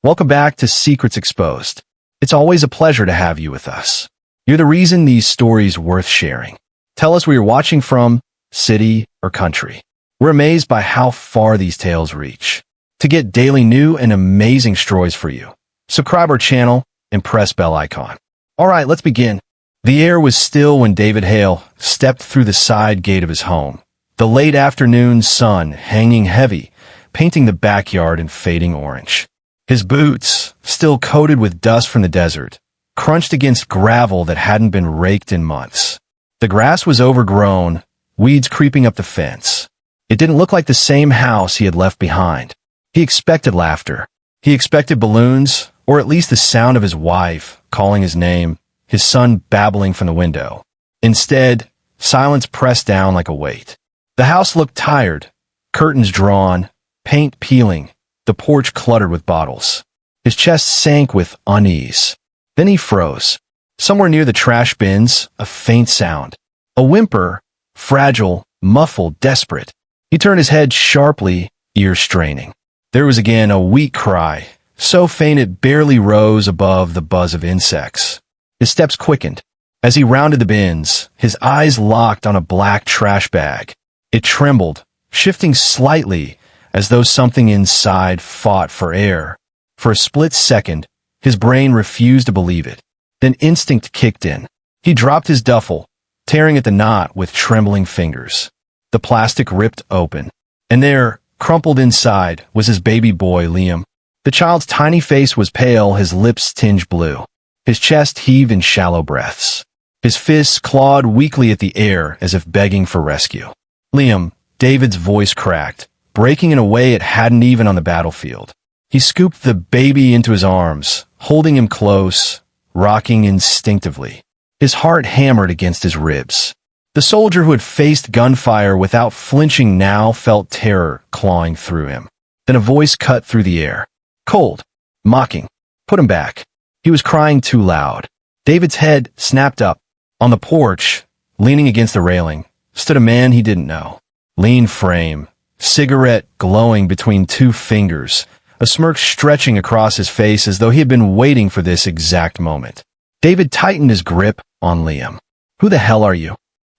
Welcome back to Secrets Exposed. It's always a pleasure to have you with us. You're the reason these stories worth sharing. Tell us where you're watching from, city or country. We're amazed by how far these tales reach. To get daily new and amazing stories for you, subscribe our channel and press bell icon. All right, let's begin. The air was still when David Hale stepped through the side gate of his home. The late afternoon sun hanging heavy, painting the backyard in fading orange. His boots, still coated with dust from the desert, crunched against gravel that hadn't been raked in months. The grass was overgrown, weeds creeping up the fence. It didn't look like the same house he had left behind. He expected laughter. He expected balloons, or at least the sound of his wife calling his name, his son babbling from the window. Instead, silence pressed down like a weight. The house looked tired, curtains drawn, paint peeling, the porch cluttered with bottles. His chest sank with unease. Then he froze. Somewhere near the trash bins, a faint sound. A whimper, fragile, muffled, desperate. He turned his head sharply, ears straining. There was again a weak cry, so faint it barely rose above the buzz of insects. His steps quickened. As he rounded the bins, his eyes locked on a black trash bag. It trembled, shifting slightly, as though something inside fought for air. For a split second, his brain refused to believe it. Then instinct kicked in. He dropped his duffel, tearing at the knot with trembling fingers. The plastic ripped open, and there, crumpled inside, was his baby boy, Liam. The child's tiny face was pale, his lips tinged blue. His chest heaved in shallow breaths. His fists clawed weakly at the air as if begging for rescue. Liam, David's voice cracked, breaking in a way it hadn't even on the battlefield. He scooped the baby into his arms, holding him close, rocking instinctively. His heart hammered against his ribs. The soldier who had faced gunfire without flinching now felt terror clawing through him. Then a voice cut through the air. Cold, mocking. Put him back. He was crying too loud. David's head snapped up. On the porch, leaning against the railing, stood a man he didn't know. Lean frame, cigarette glowing between two fingers, a smirk stretching across his face as though he had been waiting for this exact moment. David tightened his grip on Liam. Who the hell are you?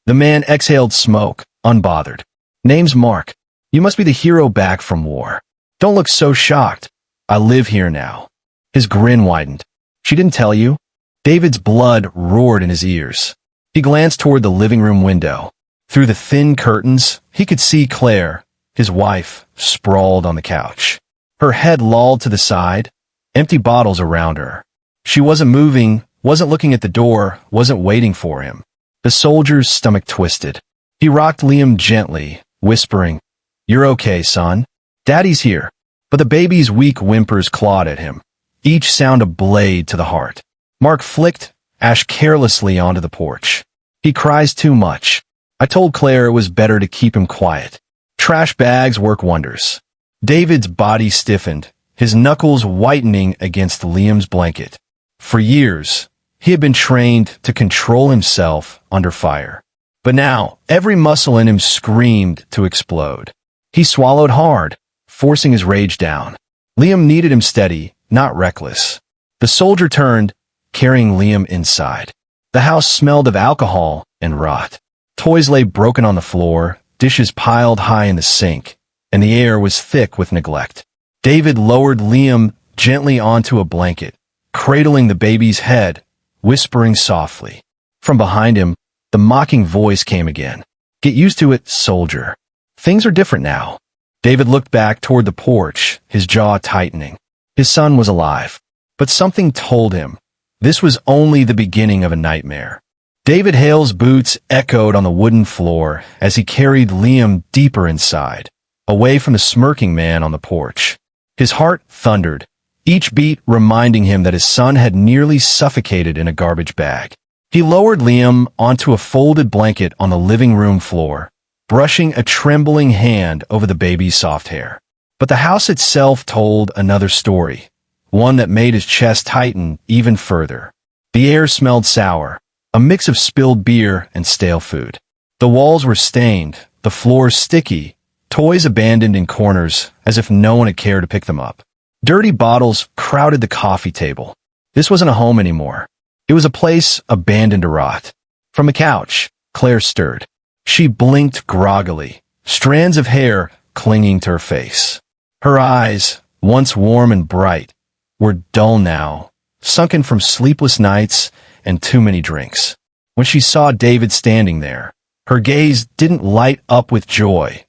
The man exhaled smoke, unbothered. Name's Mark. You must be the hero back from war. Don't look so shocked. I live here now. His grin widened. She didn't tell you? David's blood roared in his ears. He glanced toward the living room window. Through the thin curtains, he could see Claire, his wife, sprawled on the couch. Her head lolled to the side, empty bottles around her. She wasn't moving, wasn't looking at the door, wasn't waiting for him. The soldier's stomach twisted. He rocked Liam gently, whispering, "You're okay, son. Daddy's here." But the baby's weak whimpers clawed at him, each sound a blade to the heart. Mark flicked ash carelessly onto the porch. He cries too much. I told Claire it was better to keep him quiet. Trash bags work wonders. David's body stiffened, his knuckles whitening against Liam's blanket. For years, he had been trained to control himself under fire. But now, every muscle in him screamed to explode. He swallowed hard, forcing his rage down. Liam needed him steady, not reckless. The soldier turned, carrying Liam inside. The house smelled of alcohol and rot. Toys lay broken on the floor, dishes piled high in the sink, and the air was thick with neglect. David lowered Liam gently onto a blanket, cradling the baby's head, whispering softly. From behind him, the mocking voice came again. Get used to it, soldier. Things are different now. David looked back toward the porch, his jaw tightening. His son was alive. But something told him this was only the beginning of a nightmare. David Hale's boots echoed on the wooden floor as he carried Liam deeper inside, away from the smirking man on the porch. His heart thundered, each beat reminding him that his son had nearly suffocated in a garbage bag. He lowered Liam onto a folded blanket on the living room floor, brushing a trembling hand over the baby's soft hair. But the house itself told another story, one that made his chest tighten even further. The air smelled sour, a mix of spilled beer and stale food. The walls were stained, the floors sticky, toys abandoned in corners as if no one had cared to pick them up. Dirty bottles crowded the coffee table. This wasn't a home anymore. It was a place abandoned to rot. From the couch, Claire stirred. She blinked groggily, strands of hair clinging to her face. Her eyes, once warm and bright, were dull now, sunken from sleepless nights and too many drinks. When she saw David standing there, her gaze didn't light up with joy.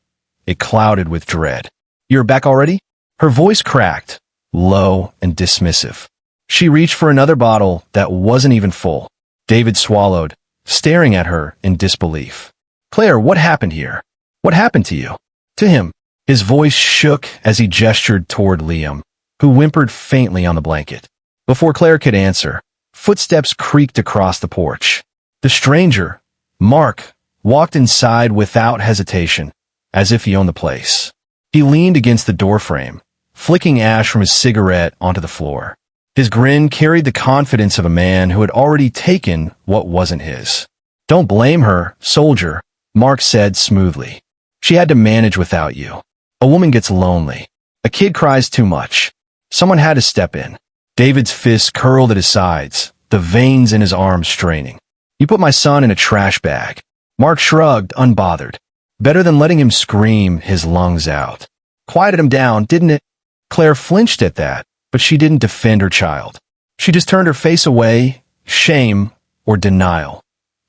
It clouded with dread. "You're back already?" Her voice cracked, low and dismissive. She reached for another bottle that wasn't even full. David swallowed, staring at her in disbelief. "Claire, what happened here? What happened to you?" To him, his voice shook as he gestured toward Liam, who whimpered faintly on the blanket. Before Claire could answer, footsteps creaked across the porch. The stranger, Mark, walked inside without hesitation, as if he owned the place. He leaned against the doorframe, flicking ash from his cigarette onto the floor. His grin carried the confidence of a man who had already taken what wasn't his. "Don't blame her, soldier," Mark said smoothly. "She had to manage without you. A woman gets lonely. A kid cries too much. Someone had to step in." David's fists curled at his sides, the veins in his arms straining. "You put my son in a trash bag." Mark shrugged, unbothered. Better than letting him scream his lungs out. Quieted him down, didn't it? Claire flinched at that, but she didn't defend her child. She just turned her face away, shame or denial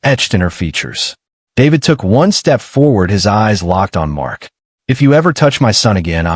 etched in her features. David took one step forward, his eyes locked on Mark. "If you ever touch my son again,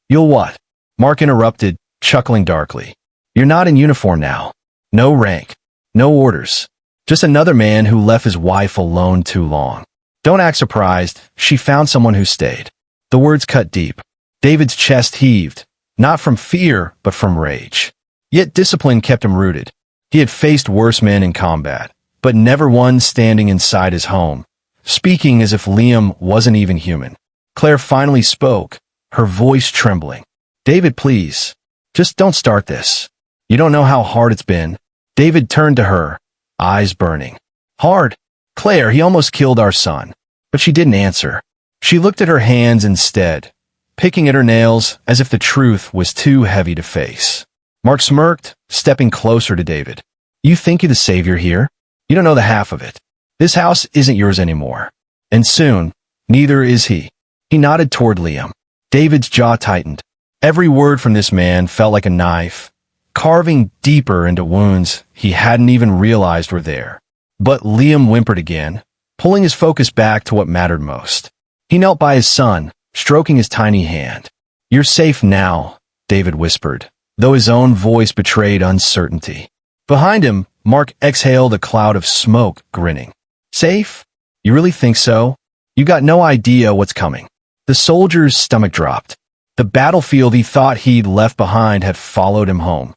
You'll what?" Mark interrupted, chuckling darkly. "You're not in uniform now. No rank. No orders. Just another man who left his wife alone too long. Don't act surprised. She found someone who stayed." The words cut deep. David's chest heaved, not from fear, but from rage. Yet discipline kept him rooted. He had faced worse men in combat, but never one standing inside his home, speaking as if Liam wasn't even human. Claire finally spoke, her voice trembling. "David, please. Just don't start this. You don't know how hard it's been." David turned to her, eyes burning. "Hard? Claire, he almost killed our son." But she didn't answer. She looked at her hands instead, picking at her nails as if the truth was too heavy to face. Mark smirked, stepping closer to David. "You think you're the savior here? You don't know the half of it. This house isn't yours anymore. And soon, neither is he." He nodded toward Liam. David's jaw tightened. Every word from this man felt like a knife, carving deeper into wounds he hadn't even realized were there. But Liam whimpered again, pulling his focus back to what mattered most. He knelt by his son, stroking his tiny hand. "You're safe now," David whispered, though his own voice betrayed uncertainty. Behind him, Mark exhaled a cloud of smoke, grinning. "Safe? You really think so? You got no idea what's coming." The soldier's stomach dropped. The battlefield he thought he'd left behind had followed him home.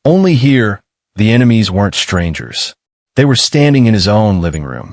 Only here, the enemies weren't strangers. They were standing in his own living room.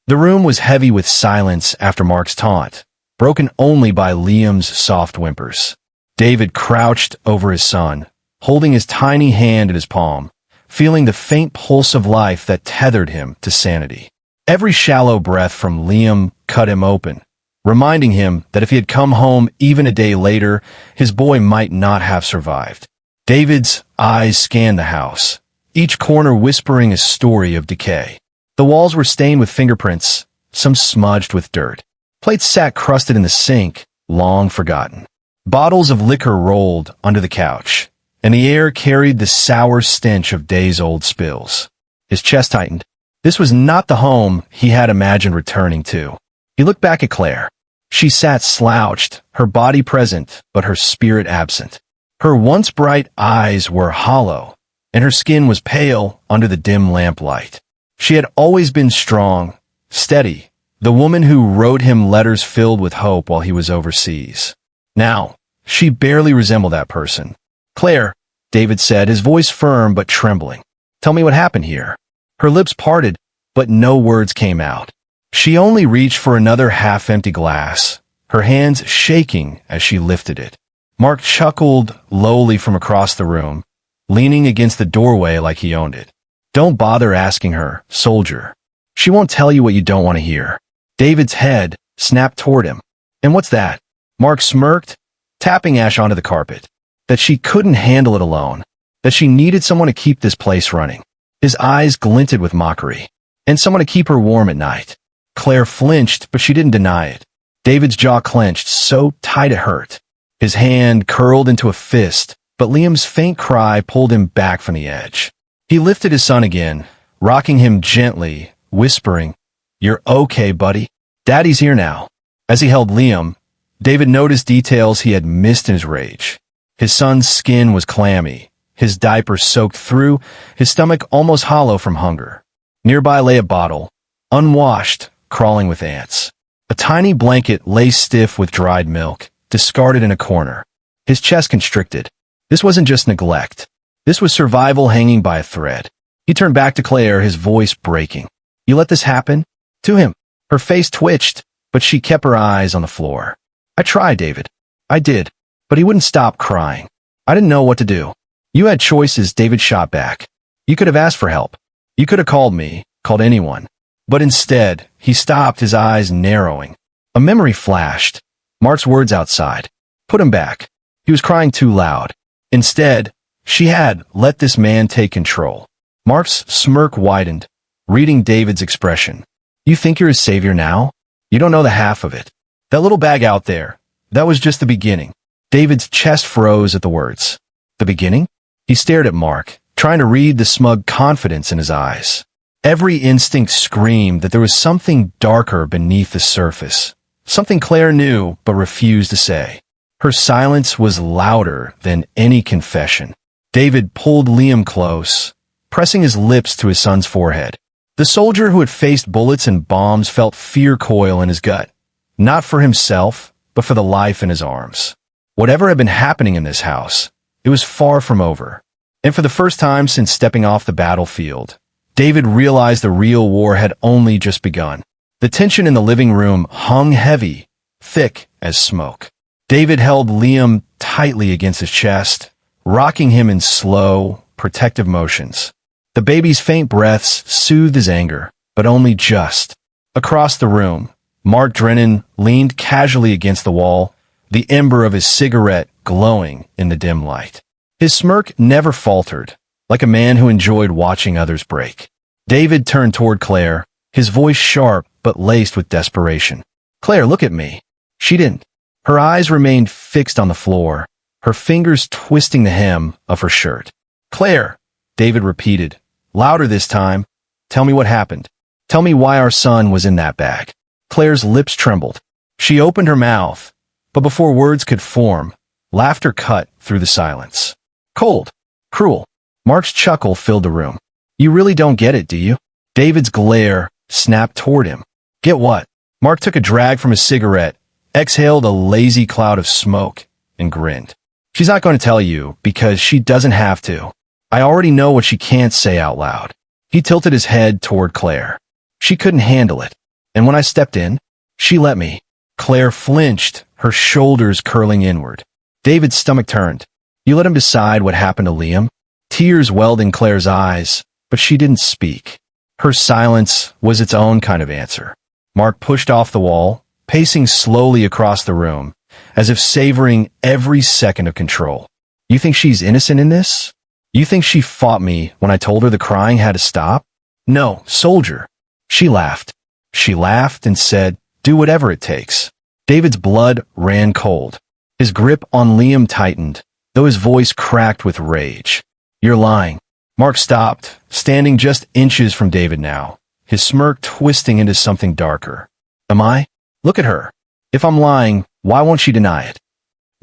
The room was heavy with silence after Mark's taunt, broken only by Liam's soft whimpers. David crouched over his son, holding his tiny hand in his palm, feeling the faint pulse of life that tethered him to sanity. Every shallow breath from Liam cut him open, reminding him that if he had come home even a day later, his boy might not have survived. David's eyes scanned the house, each corner whispering a story of decay. The walls were stained with fingerprints, some smudged with dirt. Plates sat crusted in the sink, long forgotten. Bottles of liquor rolled under the couch, and the air carried the sour stench of days-old spills. His chest tightened. This was not the home he had imagined returning to. He looked back at Claire. She sat slouched, her body present, but her spirit absent. Her once bright eyes were hollow, and her skin was pale under the dim lamplight. She had always been strong, steady, the woman who wrote him letters filled with hope while he was overseas. Now, she barely resembled that person. "Claire," David said, his voice firm but trembling. "Tell me what happened here." Her lips parted, but no words came out. She only reached for another half-empty glass, her hands shaking as she lifted it. Mark chuckled lowly from across the room, leaning against the doorway like he owned it. "Don't bother asking her, soldier. She won't tell you what you don't want to hear." David's head snapped toward him. "And what's that?" Mark smirked, tapping ash onto the carpet. that she couldn't handle it alone, that she needed someone to keep this place running. His eyes glinted with mockery. And someone to keep her warm at night. Claire flinched, but she didn't deny it. David's jaw clenched so tight it hurt. His hand curled into a fist, but Liam's faint cry pulled him back from the edge. He lifted his son again, rocking him gently, whispering, "You're okay, buddy. Daddy's here now." As he held Liam, David noticed details he had missed in his rage. His son's skin was clammy, his diaper soaked through, his stomach almost hollow from hunger. Nearby lay a bottle, unwashed, crawling with ants. A tiny blanket lay stiff with dried milk, discarded in a corner. His chest constricted. This wasn't just neglect. This was survival hanging by a thread. He turned back to Claire, his voice breaking. "You let this happen? To him?" Her face twitched, but she kept her eyes on the floor. "I tried, David. I did. But he wouldn't stop crying. I didn't know what to do." "You had choices," David shot back. "You could have asked for help. You could have called me, called anyone." But instead, he stopped, his eyes narrowing. A memory flashed. Mark's words outside. Put him back. He was crying too loud. Instead, she had let this man take control. Mark's smirk widened, reading David's expression. "You think you're his savior now? You don't know the half of it. That little bag out there, that was just the beginning." David's chest froze at the words. The beginning? He stared at Mark, trying to read the smug confidence in his eyes. Every instinct screamed that there was something darker beneath the surface, something Claire knew but refused to say. Her silence was louder than any confession. David pulled Liam close, pressing his lips to his son's forehead. The soldier who had faced bullets and bombs felt fear coil in his gut, not for himself, but for the life in his arms. Whatever had been happening in this house, it was far from over. And for the first time since stepping off the battlefield, David realized the real war had only just begun. The tension in the living room hung heavy, thick as smoke. David held Liam tightly against his chest, rocking him in slow, protective motions. The baby's faint breaths soothed his anger, but only just. Across the room, Mark Drennan leaned casually against the wall, the ember of his cigarette glowing in the dim light. His smirk never faltered, like a man who enjoyed watching others break. David turned toward Claire, his voice sharp but laced with desperation. "Claire, look at me." She didn't. Her eyes remained fixed on the floor, her fingers twisting the hem of her shirt. "Claire," David repeated, louder this time, "tell me what happened. Tell me why our son was in that bag." Claire's lips trembled. She opened her mouth, but before words could form, laughter cut through the silence. "Cold. Cruel." Mark's chuckle filled the room. "You really don't get it, do you?" David's glare snapped toward him. "Get what?" Mark took a drag from his cigarette, exhaled a lazy cloud of smoke, and grinned. "She's not going to tell you, because she doesn't have to. I already know what she can't say out loud." He tilted his head toward Claire. "She couldn't handle it. And when I stepped in, she let me." Claire flinched, her shoulders curling inward. David's stomach turned. "You let him decide what happened to Liam?" Tears welled in Claire's eyes, but she didn't speak. Her silence was its own kind of answer. Mark pushed off the wall, pacing slowly across the room, as if savoring every second of control. "You think she's innocent in this? You think she fought me when I told her the crying had to stop?" "No, soldier." She laughed. She laughed and said, "Do whatever it takes." David's blood ran cold. His grip on Liam tightened, though his voice cracked with rage. "You're lying." Mark stopped, standing just inches from David now, his smirk twisting into something darker. "Am I? Look at her. If I'm lying, why won't she deny it?"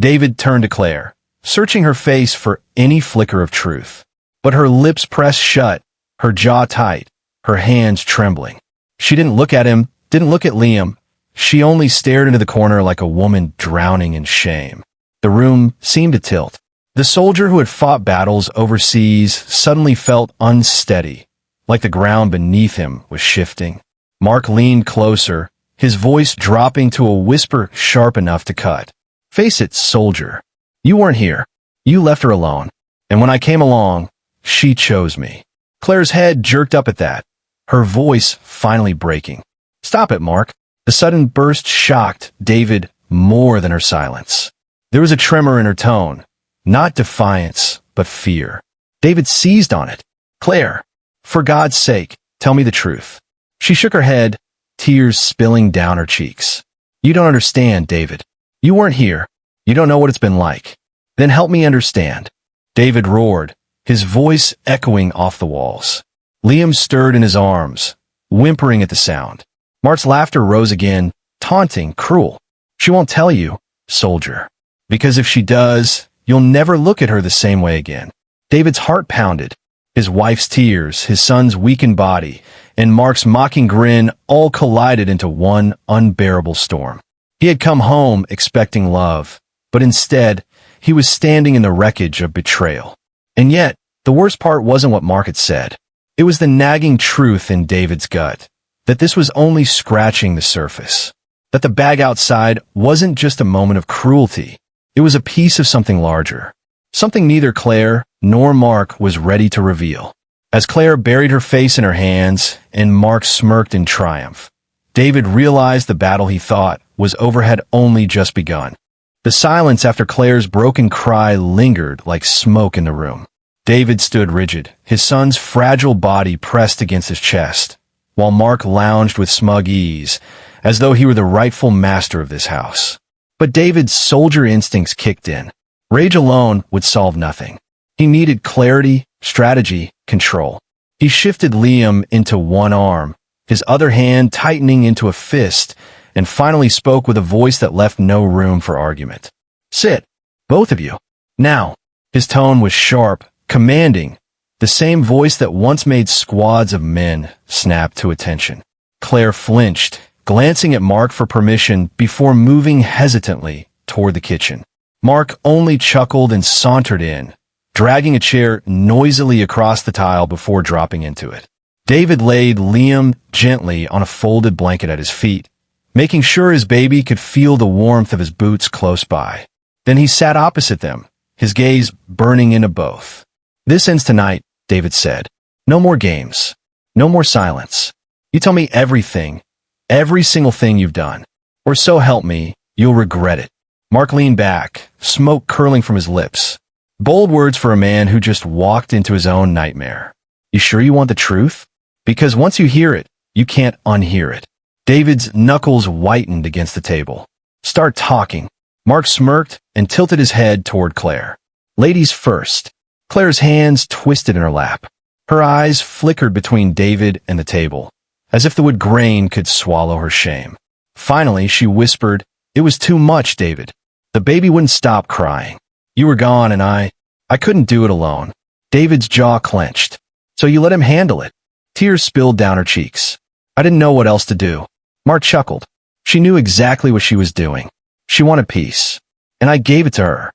David turned to Claire, searching her face for any flicker of truth. But her lips pressed shut, her jaw tight, her hands trembling. She didn't look at him, didn't look at Liam. She only stared into the corner like a woman drowning in shame. The room seemed to tilt. The soldier who had fought battles overseas suddenly felt unsteady, like the ground beneath him was shifting. Mark leaned closer, his voice dropping to a whisper sharp enough to cut. "Face it, soldier. You weren't here. You left her alone. And when I came along, she chose me." Claire's head jerked up at that, her voice finally breaking. "Stop it, Mark." The sudden burst shocked David more than her silence. There was a tremor in her tone, Not defiance, but fear. David seized on it. "Claire, for God's sake, tell me the truth." She shook her head, tears spilling down her cheeks. "You don't understand, David. You weren't here. You don't know what it's been like. Then help me understand." David roared, his voice echoing off the walls. Liam stirred in his arms, whimpering at the sound. Mark's laughter rose again, taunting, cruel. "She won't tell you, soldier. Because if she does, you'll never look at her the same way again." David's heart pounded. His wife's tears, his son's weakened body, and Mark's mocking grin all collided into one unbearable storm. He had come home expecting love, but instead, he was standing in the wreckage of betrayal. And yet, the worst part wasn't what Mark had said. It was the nagging truth in David's gut, that this was only scratching the surface. That the bag outside wasn't just a moment of cruelty. It was a piece of something larger. Something neither Claire nor Mark was ready to reveal. As Claire buried her face in her hands and Mark smirked in triumph, David realized the battle he thought was over had only just begun. The silence after Claire's broken cry lingered like smoke in the room. David stood rigid, his son's fragile body pressed against his chest, while Mark lounged with smug ease, as though he were the rightful master of this house. But David's soldier instincts kicked in. Rage alone would solve nothing. He needed clarity, strategy, control. He shifted Liam into one arm, his other hand tightening into a fist, and finally spoke with a voice that left no room for argument. "Sit, both of you. Now." His tone was sharp, commanding, the same voice that once made squads of men snap to attention. Claire flinched, glancing at Mark for permission before moving hesitantly toward the kitchen. Mark only chuckled and sauntered in, dragging a chair noisily across the tile before dropping into it. David laid Liam gently on a folded blanket at his feet, making sure his baby could feel the warmth of his boots close by. Then he sat opposite them, his gaze burning into both. "This ends tonight," David said. "No more games. No more silence. You tell me everything, every single thing you've done. Or so help me, you'll regret it." Mark leaned back, smoke curling from his lips. Bold words for a man who just walked into his own nightmare. "You sure you want the truth? Because once you hear it, you can't unhear it." David's knuckles whitened against the table. "Start talking." Mark smirked and tilted his head toward Claire. "Ladies first." Claire's hands twisted in her lap. Her eyes flickered between David and the table, as if the wood grain could swallow her shame. Finally, she whispered, "It was too much, David. The baby wouldn't stop crying. You were gone and I couldn't do it alone." David's jaw clenched. "So you let him handle it." Tears spilled down her cheeks. "I didn't know what else to do." Mark chuckled. She knew exactly what she was doing. She wanted peace, and I gave it to her.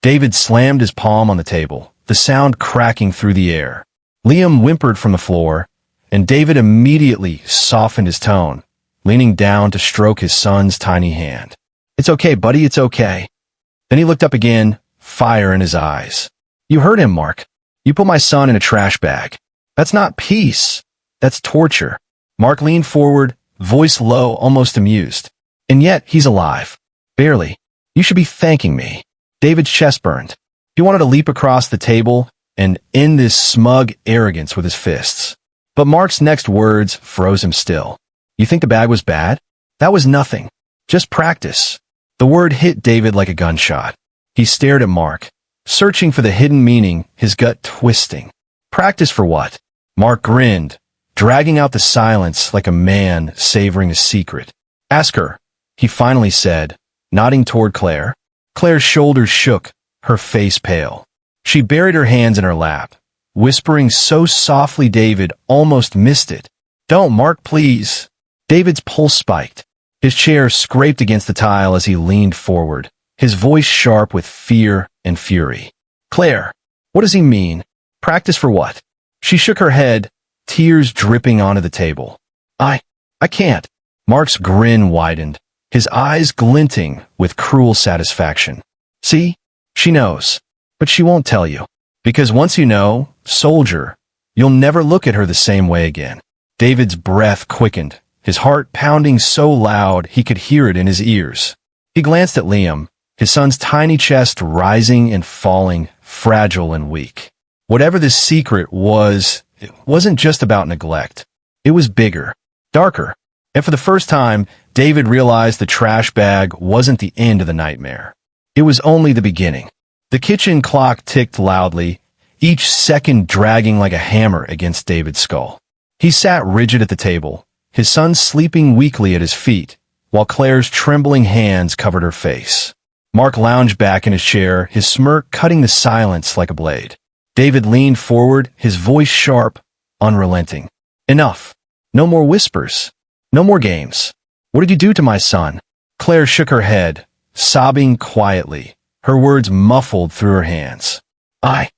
David slammed his palm on the table, the sound cracking through the air. Liam whimpered from the floor, and David immediately softened his tone, leaning down to stroke his son's tiny hand. "It's okay, buddy, it's okay." Then he looked up again, fire in his eyes. "You heard him, Mark. You put my son in a trash bag. That's not peace. That's torture." Mark leaned forward, voice low, almost amused. "And yet, he's alive. Barely. You should be thanking me." David's chest burned. He wanted to leap across the table and end this smug arrogance with his fists. But Mark's next words froze him still. "You think the bag was bad? That was nothing. Just practice." The word hit David like a gunshot. He stared at Mark, searching for the hidden meaning, his gut twisting. "Practice for what?" Mark grinned, dragging out the silence like a man savoring a secret. "Ask her," he finally said, nodding toward Claire. Claire's shoulders shook, her face pale. She buried her hands in her lap, whispering so softly David almost missed it. "Don't, Mark, please." David's pulse spiked. His chair scraped against the tile as he leaned forward, his voice sharp with fear and fury. "Claire, what does he mean? Practice for what?" She shook her head, tears dripping onto the table. I can't." Mark's grin widened, his eyes glinting with cruel satisfaction. "See? She knows. But she won't tell you. Because once you know, soldier, you'll never look at her the same way again." David's breath quickened, his heart pounding so loud he could hear it in his ears. He glanced at Liam, his son's tiny chest rising and falling, fragile and weak. Whatever this secret was, it wasn't just about neglect. It was bigger, darker, and for the first time, David realized the trash bag wasn't the end of the nightmare. It was only the beginning. The kitchen clock ticked loudly, each second dragging like a hammer against David's skull. He sat rigid at the table, his son sleeping weakly at his feet, while Claire's trembling hands covered her face. Mark lounged back in his chair, his smirk cutting the silence like a blade. David leaned forward, his voice sharp, unrelenting. Enough. No more whispers. No more games. What did you do to my son? Claire shook her head, sobbing quietly, her words muffled through her hands. I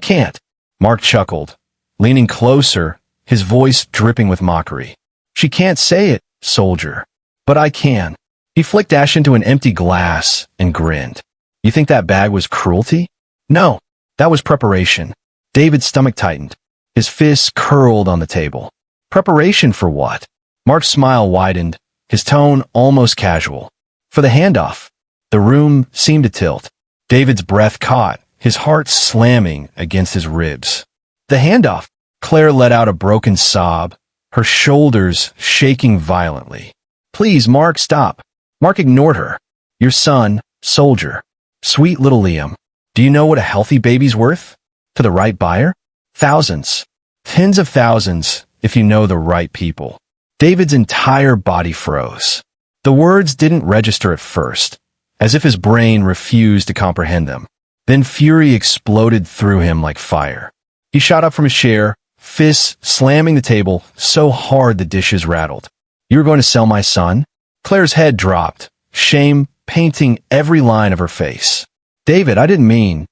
can't. Mark chuckled, leaning closer, his voice dripping with mockery. She can't say it, soldier. But I can. He flicked ash into an empty glass and grinned. You think that bag was cruelty? No, that was preparation. David's stomach tightened. His fists curled on the table. Preparation for what? Mark's smile widened, his tone almost casual. For the handoff. The room seemed to tilt. David's breath caught, his heart slamming against his ribs. The handoff. Claire let out a broken sob, her shoulders shaking violently. Please, Mark, stop. Mark ignored her. Your son, soldier. Sweet little Liam. Do you know what a healthy baby's worth? To the right buyer? Thousands. Tens of thousands, if you know the right people. David's entire body froze. The words didn't register at first, as if his brain refused to comprehend them. Then fury exploded through him like fire. He shot up from his chair, fists slamming the table so hard the dishes rattled. You were going to sell my son? Claire's head dropped, shame painting every line of her face. David, I didn't mean.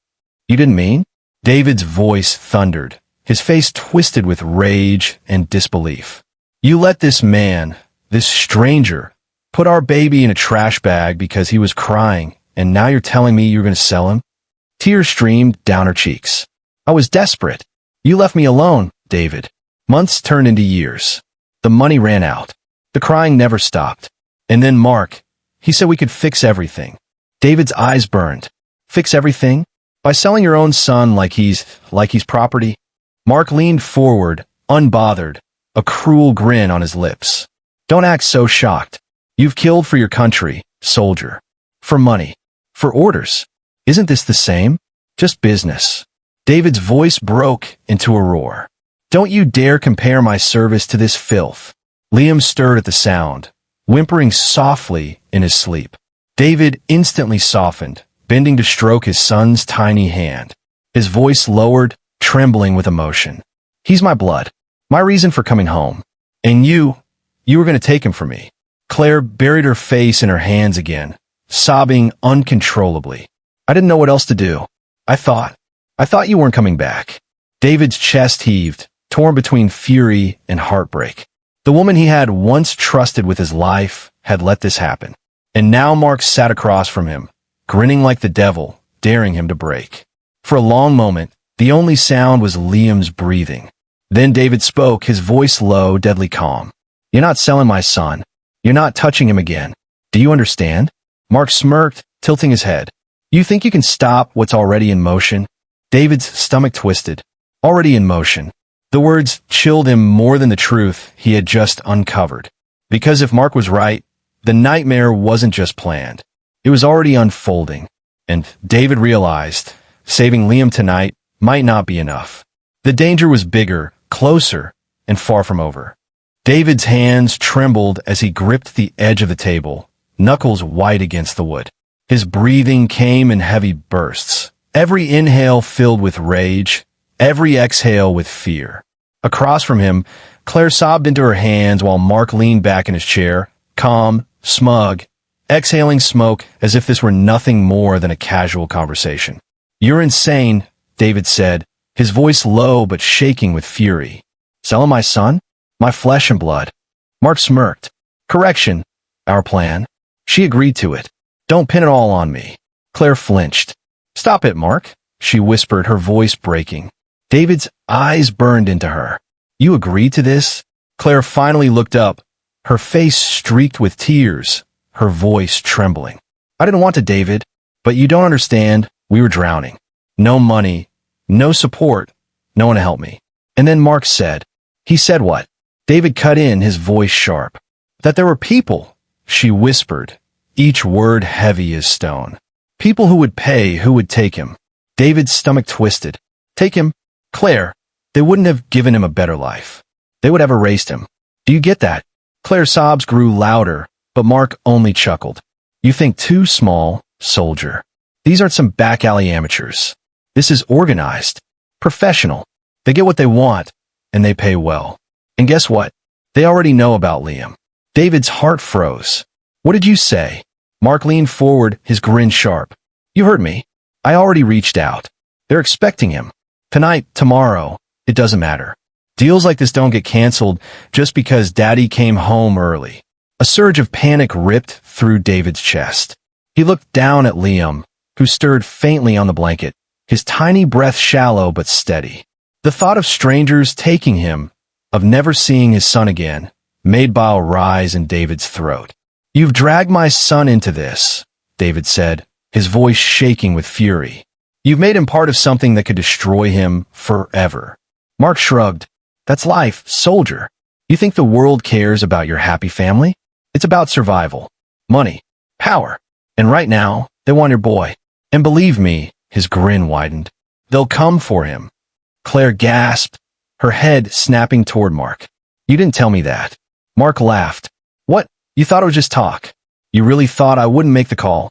You didn't mean? David's voice thundered, his face twisted with rage and disbelief. You let this man, this stranger, put our baby in a trash bag because he was crying, and now you're telling me you're going to sell him? Tears streamed down her cheeks. I was desperate. You left me alone, David. Months turned into years. The money ran out. The crying never stopped. And then Mark, he said we could fix everything. David's eyes burned. Fix everything? By selling your own son like he's property? Mark leaned forward, unbothered, a cruel grin on his lips. Don't act so shocked. You've killed for your country, soldier. For money. For orders. Isn't this the same? Just business. David's voice broke into a roar. Don't you dare compare my service to this filth. Liam stirred at the sound, whimpering softly in his sleep. David instantly softened, bending to stroke his son's tiny hand. His voice lowered, trembling with emotion. He's my blood, my reason for coming home. And you were going to take him from me. Claire buried her face in her hands again, sobbing uncontrollably. I didn't know what else to do. I thought you weren't coming back. David's chest heaved, torn between fury and heartbreak. The woman he had once trusted with his life had let this happen. And now Mark sat across from him, grinning like the devil, daring him to break. For a long moment, the only sound was Liam's breathing. Then David spoke, his voice low, deadly calm. You're not selling my son. You're not touching him again. Do you understand? Mark smirked, tilting his head. You think you can stop what's already in motion? David's stomach twisted. Already in motion. The words chilled him more than the truth he had just uncovered. Because if Mark was right, the nightmare wasn't just planned. It was already unfolding. And David realized saving Liam tonight might not be enough. The danger was bigger, closer, and far from over. David's hands trembled as he gripped the edge of the table, knuckles white against the wood. His breathing came in heavy bursts, every inhale filled with rage, every exhale with fear. Across from him, Claire sobbed into her hands while Mark leaned back in his chair, calm, smug, exhaling smoke as if this were nothing more than a casual conversation. You're insane, David said, his voice low but shaking with fury. Selling my son? My flesh and blood. Mark smirked. Correction. Our plan. She agreed to it. Don't pin it all on me. Claire flinched. Stop it, Mark, she whispered, her voice breaking. David's eyes burned into her. You agreed to this? Claire finally looked up, her face streaked with tears, her voice trembling. I didn't want to, David, But you don't understand, we were drowning. No money, no support, no one to help me. And then Mark said, he said what? David cut in, his voice sharp. That there were people, she whispered, each word heavy as stone. People who would pay, who would take him. David's stomach twisted. Take him? Claire, they wouldn't have given him a better life. They would have erased him. Do you get that? Claire's sobs grew louder, but Mark only chuckled. You think too small, soldier. These aren't some back alley amateurs. This is organized, professional. They get what they want, and they pay well. And guess what? They already know about Liam. David's heart froze. What did you say? Mark leaned forward, his grin sharp. You heard me. I already reached out. They're expecting him. Tonight, tomorrow, it doesn't matter. Deals like this don't get canceled just because Daddy came home early. A surge of panic ripped through David's chest. He looked down at Liam, who stirred faintly on the blanket, his tiny breath shallow but steady. The thought of strangers taking him, of never seeing his son again, made bile rise in David's throat. You've dragged my son into this, David said, his voice shaking with fury. You've made him part of something that could destroy him forever. Mark shrugged. That's life, soldier. You think the world cares about your happy family? It's about survival, money, power. And right now, they want your boy. And believe me, his grin widened. They'll come for him. Claire gasped, her head snapping toward Mark. You didn't tell me that. Mark laughed. What? You thought it was just talk. You really thought I wouldn't make the call?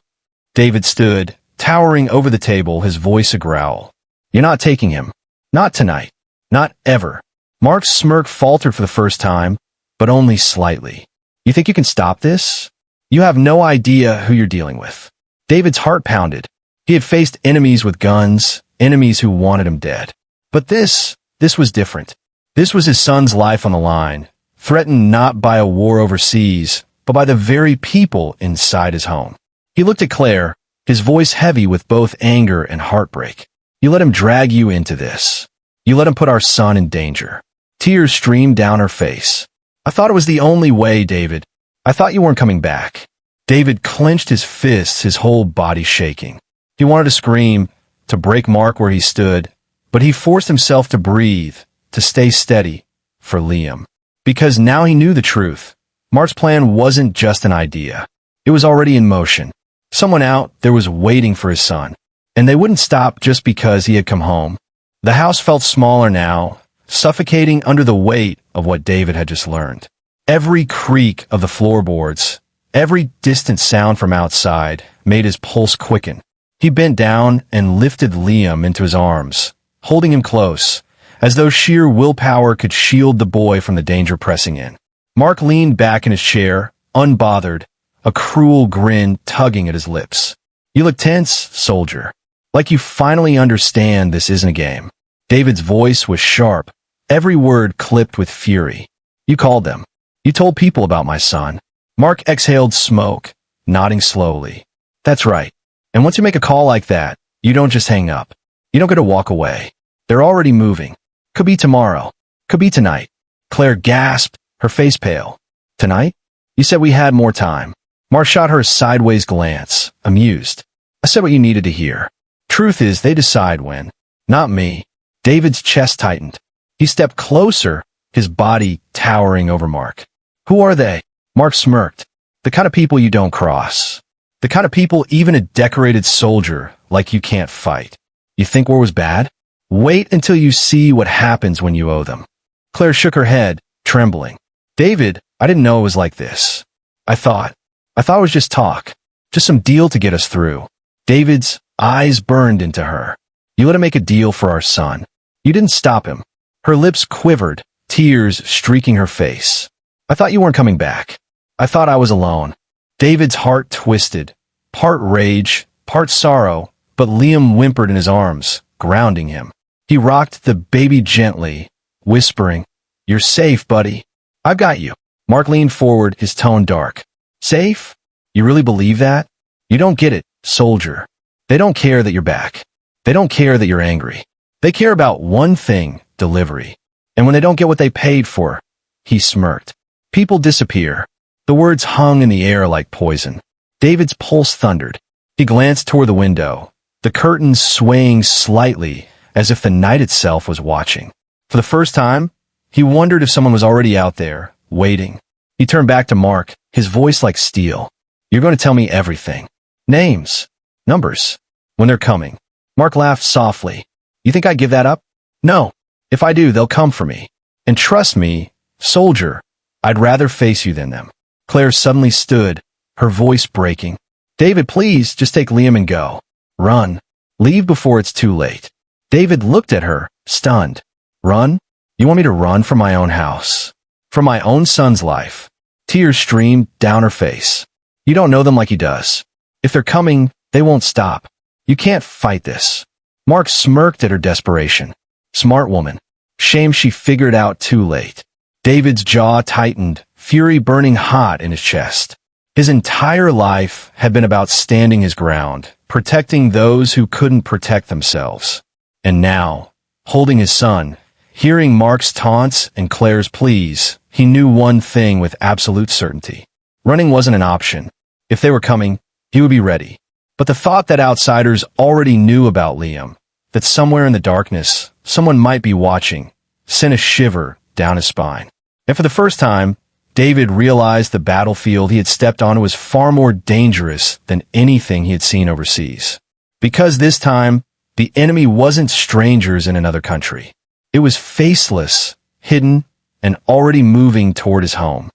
David stood, towering over the table, his voice a growl. You're not taking him. Not tonight. Not ever. Mark's smirk faltered for the first time, but only slightly. You think you can stop this? You have no idea who you're dealing with. David's heart pounded. He had faced enemies with guns, enemies who wanted him dead. But this was different. This was his son's life on the line, threatened not by a war overseas, but by the very people inside his home. He looked at Claire, his voice heavy with both anger and heartbreak. You let him drag you into this. You let him put our son in danger. Tears streamed down her face. I thought it was the only way, David. I thought you weren't coming back. David clenched his fists, his whole body shaking. He wanted to scream, to break Mark where he stood, but he forced himself to breathe, to stay steady, for Liam. Because now he knew the truth. Mark's plan wasn't just an idea. It was already in motion. Someone out there was waiting for his son, and they wouldn't stop just because he had come home. The house felt smaller now, suffocating under the weight of what David had just learned. Every creak of the floorboards, every distant sound from outside made his pulse quicken. He bent down and lifted Liam into his arms, holding him close, as though sheer willpower could shield the boy from the danger pressing in. Mark leaned back in his chair, unbothered, a cruel grin tugging at his lips. You look tense, soldier. Like you finally understand this isn't a game. David's voice was sharp, every word clipped with fury. You called them. You told people about my son. Mark exhaled smoke, nodding slowly. That's right. And once you make a call like that, you don't just hang up. You don't get to walk away. They're already moving. Could be tomorrow. Could be tonight. Claire gasped, her face pale. Tonight? You said we had more time. Mark shot her a sideways glance, amused. I said what you needed to hear. Truth is, they decide when. Not me. David's chest tightened. He stepped closer, his body towering over Mark. Who are they? Mark smirked. The kind of people you don't cross. The kind of people even a decorated soldier like you can't fight. You think war was bad? Wait until you see what happens when you owe them. Claire shook her head, trembling. David, I didn't know it was like this. I thought it was just talk. Just some deal to get us through. David's eyes burned into her. You let him make a deal for our son. You didn't stop him. Her lips quivered, tears streaking her face. I thought you weren't coming back. I thought I was alone. David's heart twisted, part rage, part sorrow, but Liam whimpered in his arms, grounding him. He rocked the baby gently, whispering, You're safe, buddy. I've got you. Mark leaned forward, his tone dark. Safe? You really believe that? You don't get it, soldier. They don't care that you're back. They don't care that you're angry. They care about one thing, delivery. And when they don't get what they paid for, he smirked. People disappear. The words hung in the air like poison. David's pulse thundered. He glanced toward the window, the curtains swaying slightly as if the night itself was watching. For the first time, he wondered if someone was already out there, waiting. He turned back to Mark, his voice like steel. "You're going to tell me everything. Names. Numbers. When they're coming." Mark laughed softly. "You think I'd give that up? No. If I do, they'll come for me. And trust me, soldier, I'd rather face you than them." Claire suddenly stood, her voice breaking. "David, please, just take Liam and go. Run. Leave before it's too late." David looked at her, stunned. "Run? You want me to run from my own house? From my own son's life?" Tears streamed down her face. "You don't know them like he does. If they're coming, they won't stop. You can't fight this." Mark smirked at her desperation. Smart woman. Shame she figured out too late. David's jaw tightened, fury burning hot in his chest. His entire life had been about standing his ground, protecting those who couldn't protect themselves. And now, holding his son, hearing Mark's taunts and Claire's pleas, he knew one thing with absolute certainty. Running wasn't an option. If they were coming, he would be ready. But the thought that outsiders already knew about Liam, that somewhere in the darkness, someone might be watching, sent a shiver down his spine. And for the first time, David realized the battlefield he had stepped onto was far more dangerous than anything he had seen overseas. Because this time, the enemy wasn't strangers in another country. It was faceless, hidden, and already moving toward his home.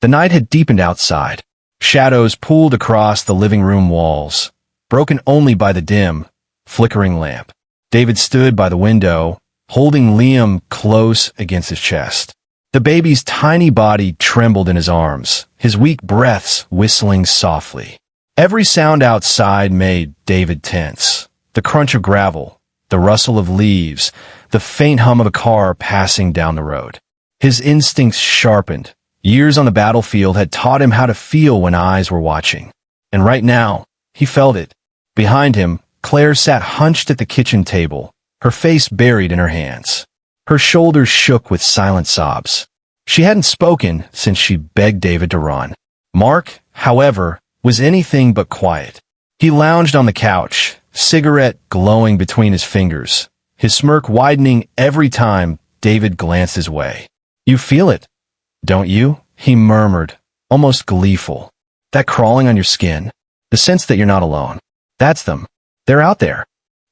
The night had deepened outside. Shadows pooled across the living room walls, broken only by the dim, flickering lamp. David stood by the window, holding Liam close against his chest. The baby's tiny body trembled in his arms, his weak breaths whistling softly. Every sound outside made David tense. The crunch of gravel, the rustle of leaves, the faint hum of a car passing down the road. His instincts sharpened. Years on the battlefield had taught him how to feel when eyes were watching. And right now, he felt it. Behind him, Claire sat hunched at the kitchen table, her face buried in her hands. Her shoulders shook with silent sobs. She hadn't spoken since she begged David to run. Mark, however, was anything but quiet. He lounged on the couch, cigarette glowing between his fingers, his smirk widening every time David glanced his way. "You feel it, don't you?" he murmured, almost gleeful. "That crawling on your skin, the sense that you're not alone. That's them. They're out there."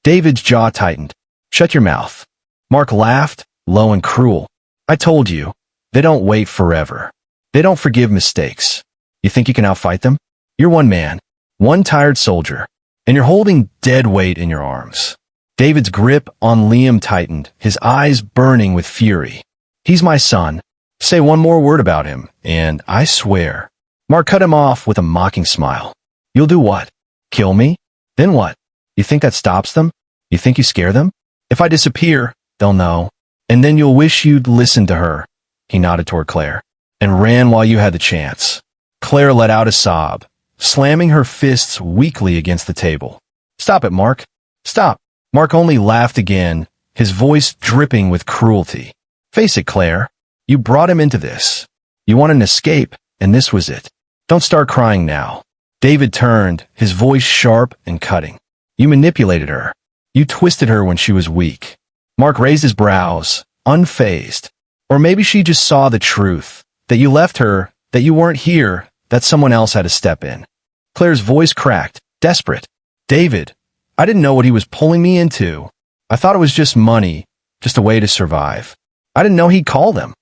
David's jaw tightened. "Shut your mouth." Mark laughed, low and cruel. "I told you, they don't wait forever. They don't forgive mistakes. You think you can outfight them? You're one man, one tired soldier, and you're holding dead weight in your arms." David's grip on Liam tightened, his eyes burning with fury. "He's my son. Say one more word about him, and I swear." Mark cut him off with a mocking smile. "You'll do what? Kill me? Then what? You think that stops them? You think you scare them? If I disappear, they'll know. And then you'll wish you'd listened to her." He nodded toward Claire. "And ran while you had the chance." Claire let out a sob, slamming her fists weakly against the table. "Stop it, Mark. Stop." Mark only laughed again, his voice dripping with cruelty. "Face it, Claire. You brought him into this. You wanted an escape, and this was it. Don't start crying now." David turned, his voice sharp and cutting. "You manipulated her. You twisted her when she was weak." Mark raised his brows, unfazed. "Or maybe she just saw the truth, that you left her, that you weren't here, that someone else had to step in." Claire's voice cracked, desperate. "David, I didn't know what he was pulling me into. I thought it was just money, just a way to survive. I didn't know he'd call them."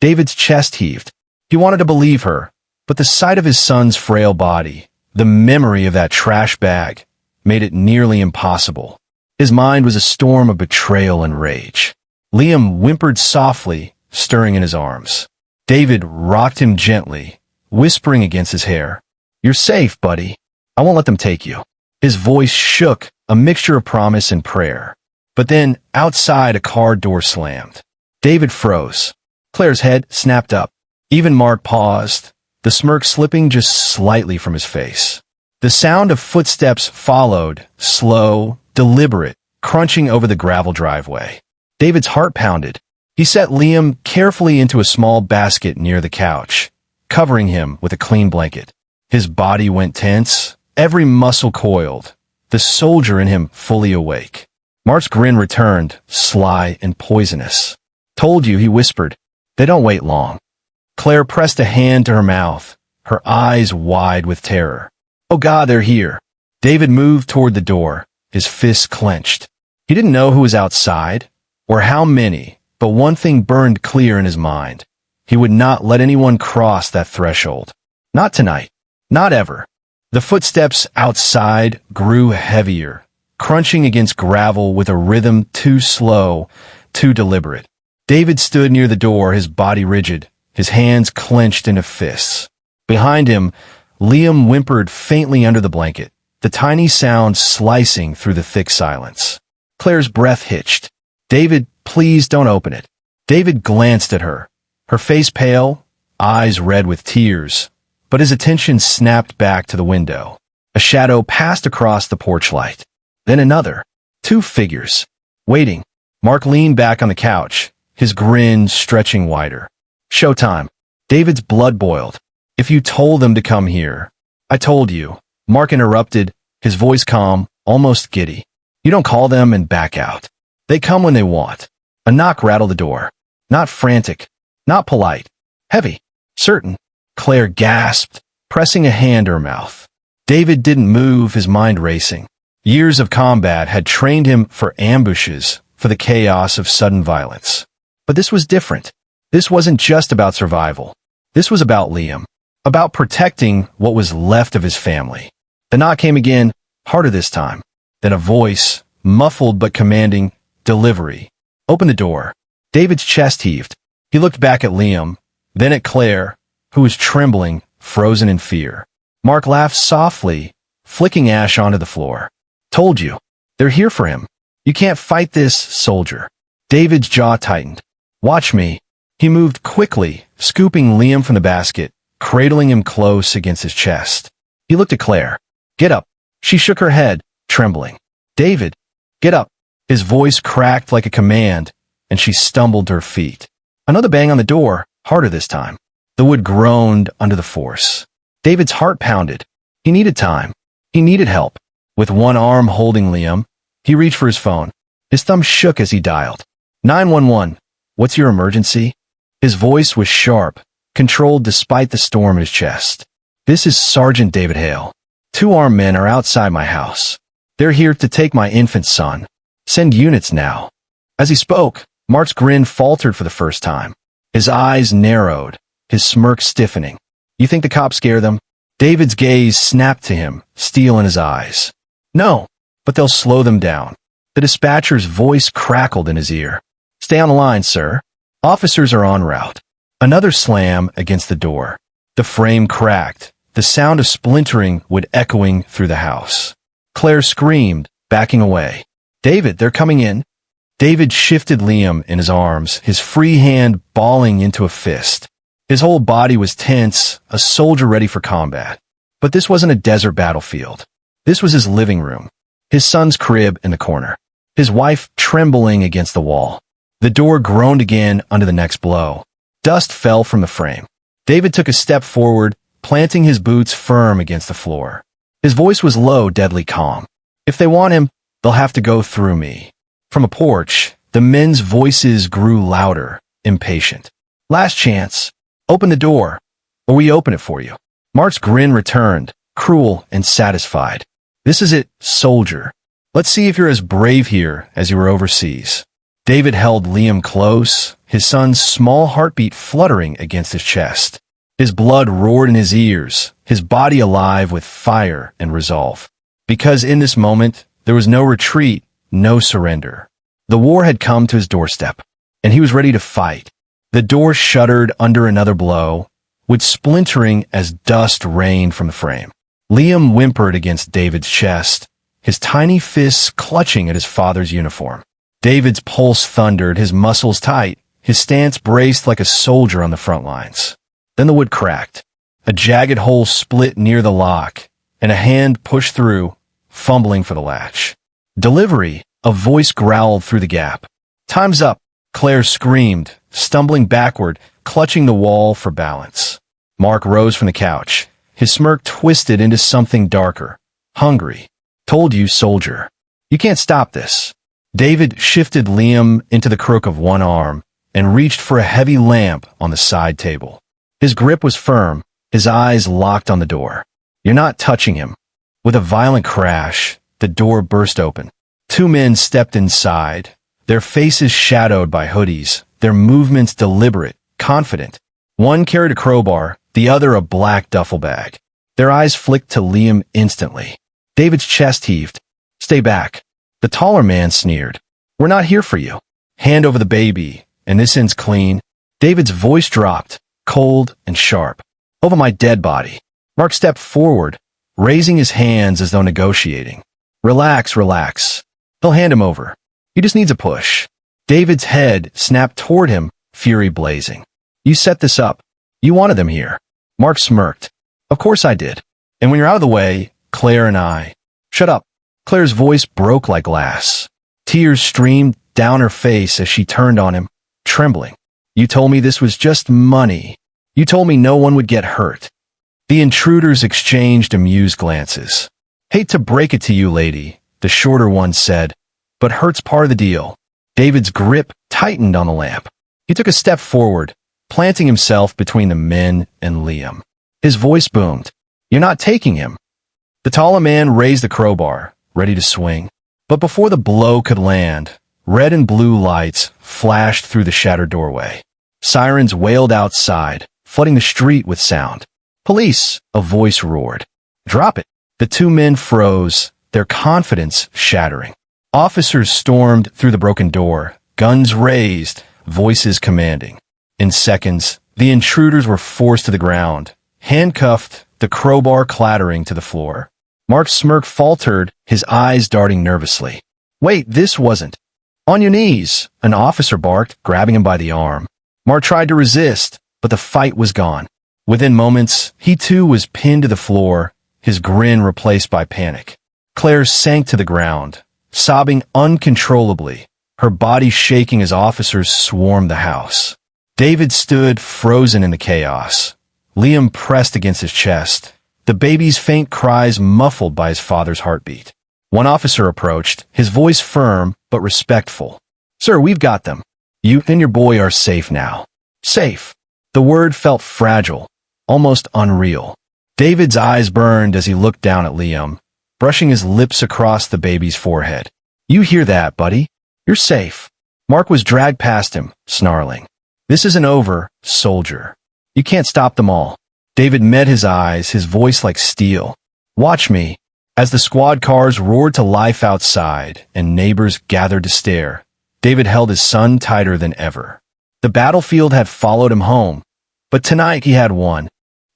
David's chest heaved. He wanted to believe her, but the sight of his son's frail body, the memory of that trash bag, made it nearly impossible. His mind was a storm of betrayal and rage. Liam whimpered softly, stirring in his arms. David rocked him gently, whispering against his hair. "You're safe, buddy. I won't let them take you." His voice shook, a mixture of promise and prayer. But then, outside, a car door slammed. David froze. Claire's head snapped up. Even Mark paused, the smirk slipping just slightly from his face. The sound of footsteps followed, slow, deliberate, crunching over the gravel driveway. David's heart pounded. He set Liam carefully into a small basket near the couch, covering him with a clean blanket. His body went tense, every muscle coiled, the soldier in him fully awake. Mark's grin returned, sly and poisonous. "Told you," he whispered. "They don't wait long." Claire pressed a hand to her mouth, her eyes wide with terror. "Oh God, they're here." David moved toward the door, his fists clenched. He didn't know who was outside, or how many, but one thing burned clear in his mind. He would not let anyone cross that threshold. Not tonight. Not ever. The footsteps outside grew heavier, crunching against gravel with a rhythm too slow, too deliberate. David stood near the door, his body rigid, his hands clenched into fists. Behind him, Liam whimpered faintly under the blanket, the tiny sound slicing through the thick silence. Claire's breath hitched. "David, please don't open it." David glanced at her, her face pale, eyes red with tears, but his attention snapped back to the window. A shadow passed across the porch light. Then another. 2 figures. Waiting. Mark leaned back on the couch, his grin stretching wider. "Showtime." David's blood boiled. "If you told them to come here." "I told you." Mark interrupted, his voice calm, almost giddy. "You don't call them and back out. They come when they want." A knock rattled the door. Not frantic, not polite. Heavy. Certain. Claire gasped, pressing a hand to her mouth. David didn't move, his mind racing. Years of combat had trained him for ambushes, for the chaos of sudden violence. But this was different. This wasn't just about survival. This was about Liam. About protecting what was left of his family. The knock came again, harder this time. Then a voice, muffled but commanding, "Delivery." "Open the door." David's chest heaved. He looked back at Liam, then at Claire, who was trembling, frozen in fear. Mark laughed softly, flicking ash onto the floor. "Told you. They're here for him. You can't fight this, soldier." David's jaw tightened. "Watch me." He moved quickly, scooping Liam from the basket, cradling him close against his chest. He looked at Claire. "Get up." She shook her head, trembling. "David, get up." His voice cracked like a command, and she stumbled to her feet. Another bang on the door, harder this time. The wood groaned under the force. David's heart pounded. He needed time. He needed help. With one arm holding Liam, he reached for his phone. His thumb shook as he dialed. 911. "What's your emergency?" His voice was sharp, controlled despite the storm in his chest. "This is Sergeant David Hale. 2 armed men are outside my house. They're here to take my infant son. Send units now." As he spoke, Mark's grin faltered for the first time. His eyes narrowed, his smirk stiffening. "You think the cops scare them?" David's gaze snapped to him, steel in his eyes. "No, but they'll slow them down." The dispatcher's voice crackled in his ear. "Stay on the line, sir. Officers are en route." Another slam against the door. The frame cracked, the sound of splintering would echoing through the house. Claire screamed, backing away. "David, they're coming in." David shifted Liam in his arms, his free hand balling into a fist. His whole body was tense, a soldier ready for combat. But this wasn't a desert battlefield. This was his living room, his son's crib in the corner, his wife trembling against the wall. The door groaned again under the next blow. Dust fell from the frame. David took a step forward, planting his boots firm against the floor. His voice was low, deadly calm. "If they want him, they'll have to go through me." From a porch, the men's voices grew louder, impatient. "Last chance. Open the door, or we open it for you." Mark's grin returned, cruel and satisfied. "This is it, soldier. Let's see if you're as brave here as you were overseas." David held Liam close, his son's small heartbeat fluttering against his chest. His blood roared in his ears, his body alive with fire and resolve. Because in this moment, there was no retreat, no surrender. The war had come to his doorstep, and he was ready to fight. The door shuddered under another blow, with splintering as dust rained from the frame. Liam whimpered against David's chest, his tiny fists clutching at his father's uniform. David's pulse thundered, his muscles tight, his stance braced like a soldier on the front lines. Then the wood cracked. A jagged hole split near the lock, and a hand pushed through, fumbling for the latch. "Delivery," a voice growled through the gap. "Time's up," Claire screamed, stumbling backward, clutching the wall for balance. Mark rose from the couch, his smirk twisted into something darker, hungry. Told you, soldier. You can't stop this. David shifted Liam into the crook of one arm and reached for a heavy lamp on the side table. His grip was firm, his eyes locked on the door. You're not touching him. With a violent crash, the door burst open. Two men stepped inside, their faces shadowed by hoodies, their movements deliberate, confident. One carried a crowbar, the other a black duffel bag. Their eyes flicked to Liam instantly. David's chest heaved. Stay back. The taller man sneered. We're not here for you. Hand over the baby, and this ends clean. David's voice dropped, cold and sharp. Over my dead body. Mark stepped forward, raising his hands as though negotiating. Relax, relax. They'll hand him over. He just needs a push. David's head snapped toward him, fury blazing. You set this up. You wanted them here. Mark smirked. Of course I did. And when you're out of the way, Claire and I. Shut up. Claire's voice broke like glass. Tears streamed down her face as she turned on him, trembling. You told me this was just money. You told me no one would get hurt. The intruders exchanged amused glances. Hate to break it to you, lady, the shorter one said, but hurt's part of the deal. David's grip tightened on the lamp. He took a step forward, planting himself between the men and Liam. His voice boomed. You're not taking him. The taller man raised the crowbar, ready to swing. But before the blow could land, red and blue lights flashed through the shattered doorway. Sirens wailed outside, flooding the street with sound. Police, a voice roared. Drop it. The two men froze, their confidence shattering. Officers stormed through the broken door, guns raised, voices commanding. In seconds, the intruders were forced to the ground, handcuffed, the crowbar clattering to the floor. Mark's smirk faltered, his eyes darting nervously. Wait, this wasn't. On your knees, an officer barked, grabbing him by the arm. Mark tried to resist, but the fight was gone. Within moments, he too was pinned to the floor, his grin replaced by panic. Claire sank to the ground, sobbing uncontrollably, her body shaking as officers swarmed the house. David stood frozen in the chaos. Liam pressed against his chest, the baby's faint cries muffled by his father's heartbeat. One officer approached, his voice firm but respectful. Sir, we've got them. You and your boy are safe now. Safe. The word felt fragile, almost unreal. David's eyes burned as he looked down at Liam, brushing his lips across the baby's forehead. You hear that, buddy? You're safe. Mark was dragged past him, snarling. This isn't over, soldier. You can't stop them all. David met his eyes, his voice like steel. Watch me. As the squad cars roared to life outside and neighbors gathered to stare, David held his son tighter than ever. The battlefield had followed him home, but tonight he had won.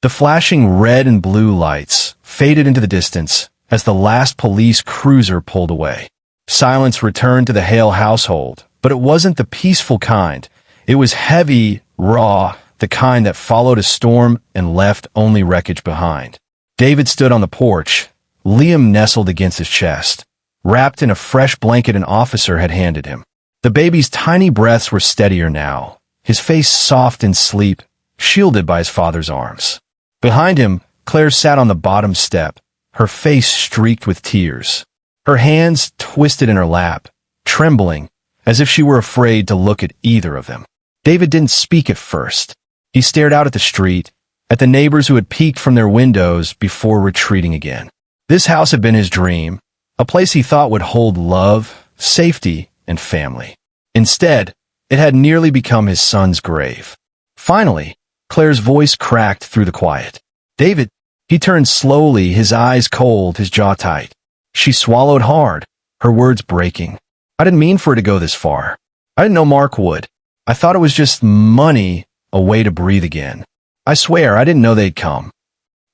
The flashing red and blue lights faded into the distance as the last police cruiser pulled away. Silence returned to the Hale household, but it wasn't the peaceful kind. It was heavy, raw, the kind that followed a storm and left only wreckage behind. David stood on the porch, Liam nestled against his chest, wrapped in a fresh blanket an officer had handed him. The baby's tiny breaths were steadier now, his face soft in sleep, shielded by his father's arms. Behind him, Claire sat on the bottom step, her face streaked with tears, her hands twisted in her lap, trembling, as if she were afraid to look at either of them. David didn't speak at first. He stared out at the street, at the neighbors who had peeked from their windows before retreating again. This house had been his dream, a place he thought would hold love, safety, and family. Instead, it had nearly become his son's grave. Finally, Claire's voice cracked through the quiet. David, he turned slowly, his eyes cold, his jaw tight. She swallowed hard, her words breaking. I didn't mean for it to go this far. I didn't know Mark would. I thought it was just money, a way to breathe again. I swear, I didn't know they'd come.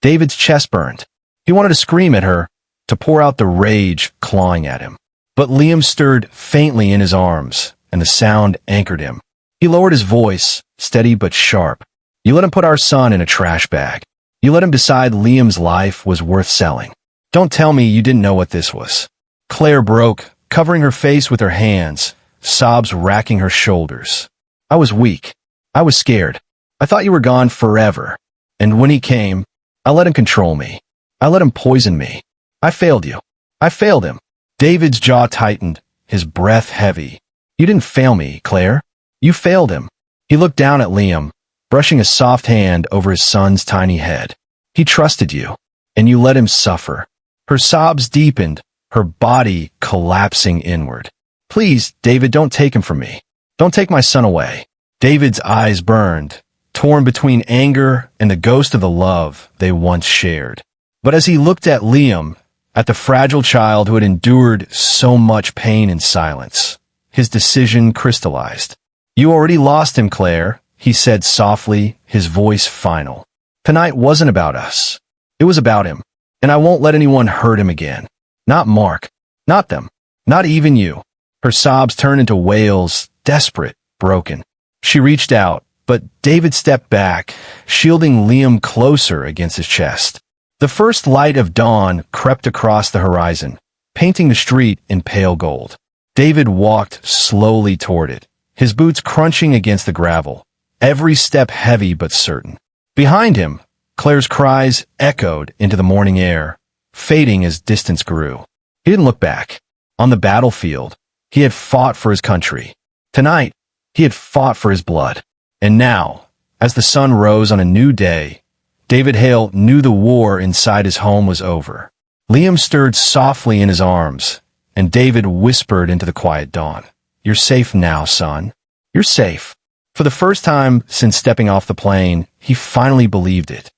David's chest burned. He wanted to scream at her, to pour out the rage clawing at him. But Liam stirred faintly in his arms, and the sound anchored him. He lowered his voice, steady but sharp. You let him put our son in a trash bag. You let him decide Liam's life was worth selling. Don't tell me you didn't know what this was. Claire broke, covering her face with her hands, sobs racking her shoulders. I was weak. I was scared. I thought you were gone forever. And when he came, I let him control me. I let him poison me. I failed you. I failed him. David's jaw tightened, his breath heavy. You didn't fail me, Claire. You failed him. He looked down at Liam, brushing a soft hand over his son's tiny head. He trusted you, and you let him suffer. Her sobs deepened, her body collapsing inward. Please, David, don't take him from me. Don't take my son away. David's eyes burned, torn between anger and the ghost of the love they once shared. But as he looked at Liam, at the fragile child who had endured so much pain in silence, his decision crystallized. You already lost him, Claire, he said softly, his voice final. Tonight wasn't about us. It was about him. And I won't let anyone hurt him again. Not Mark. Not them. Not even you. Her sobs turned into wails, desperate, broken. She reached out, but David stepped back, shielding Liam closer against his chest. The first light of dawn crept across the horizon, painting the street in pale gold. David walked slowly toward it, his boots crunching against the gravel, every step heavy but certain. Behind him, Claire's cries echoed into the morning air, fading as distance grew. He didn't look back. On the battlefield, he had fought for his country. Tonight, he had fought for his blood. And now, as the sun rose on a new day, David Hale knew the war inside his home was over. Liam stirred softly in his arms, and David whispered into the quiet dawn. You're safe now, son. You're safe. For the first time since stepping off the plane, he finally believed it.